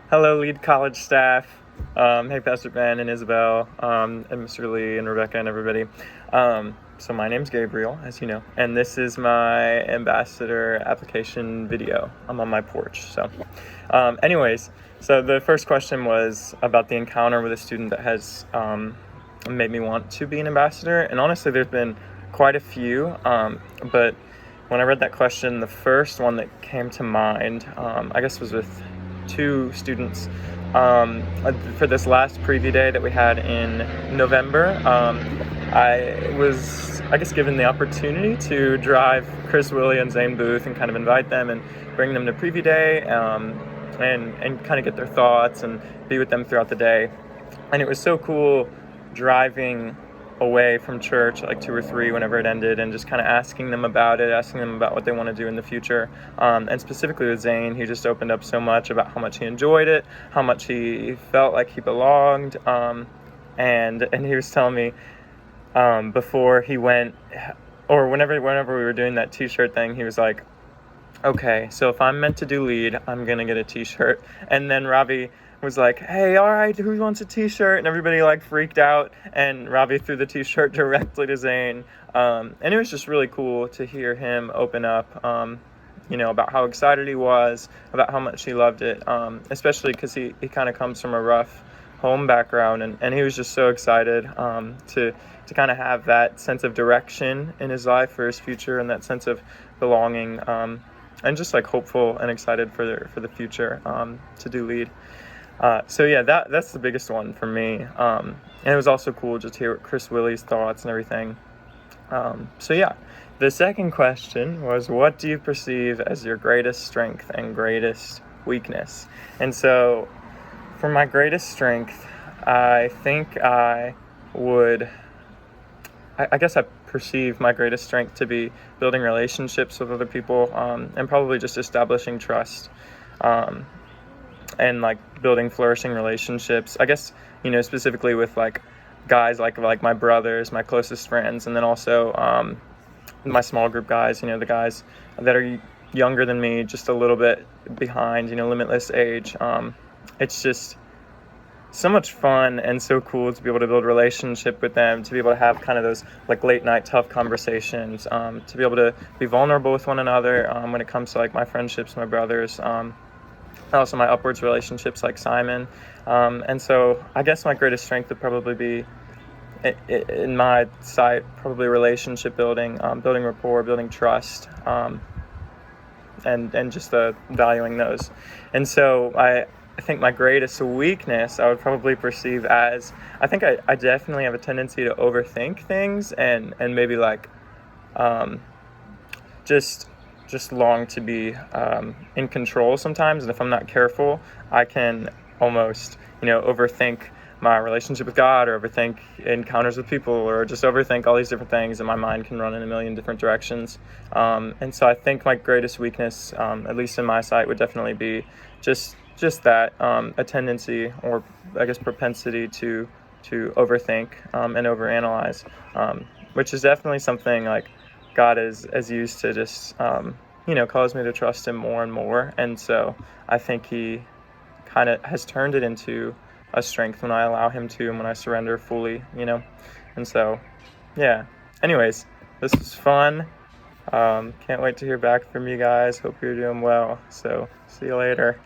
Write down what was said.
Hello, Lead College staff. Hey, Pastor Ben and Isabel, and Mr. Lee and Rebecca and everybody. So my name's Gabriel, as you know, and this is my ambassador application video. I'm on my porch. Anyways, so the first question was about the encounter with a student that has made me want to be an ambassador. And honestly, there's been quite a few, but when I read that question, the first one that came to mind, I guess, was with two students for this last preview day that we had in November. I was, given the opportunity to drive Chris Willie and Zane Booth and kind of invite them and bring them to preview day and kind of get their thoughts and be with them throughout the day. And it was so cool driving away from church like 2 or 3 whenever it ended, and just kind of asking them about what they want to do in the future, and specifically with Zane, he just opened up so much about how much he enjoyed it, how much he felt like he belonged, and he was telling me before he went, or whenever we were doing that t-shirt thing, he was like, okay, so if I'm meant to do lead, I'm gonna get a t-shirt. And then Ravi was like, hey, all right, who wants a t-shirt? And everybody like freaked out, and Ravi threw the t-shirt directly to Zane. And it was just really cool to hear him open up, about how excited he was, about how much he loved it, especially because he kind of comes from a rough home background, and he was just so excited to kind of have that sense of direction in his life for his future, and that sense of belonging, and just like hopeful and excited for the future to do lead. That's the biggest one for me. And it was also cool just to hear Chris Willie's thoughts and everything. The second question was, what do you perceive as your greatest strength and greatest weakness? And so for my greatest strength, I think I perceive my greatest strength to be building relationships with other people, and probably just establishing trust, and like building flourishing relationships. I guess, specifically with like guys like my brothers, my closest friends, and then also my small group guys, the guys that are younger than me, just a little bit behind, limitless age. It's just so much fun and so cool to be able to build a relationship with them, to be able to have kind of those like late night tough conversations, to be able to be vulnerable with one another when it comes to like my friendships, my brothers, also my upwards relationships like Simon. And so I guess my greatest strength would probably be, in my sight, probably relationship building, building rapport, building trust, and just valuing those. And so I think my greatest weakness I would probably perceive as, I think I definitely have a tendency to overthink things and maybe like just long to be in control sometimes. And if I'm not careful, I can almost overthink my relationship with God, or overthink encounters with people, or just overthink all these different things, and my mind can run in a million different directions. And so I think my greatest weakness, at least in my sight, would definitely be just that, a tendency, or I guess propensity to overthink and overanalyze, which is definitely something like God has used to just cause me to trust him more and more. And so I think he kind of has turned it into a strength when I allow him to, and when I surrender fully, And so, yeah. Anyways, this was fun. Can't wait to hear back from you guys. Hope you're doing well. So, see you later.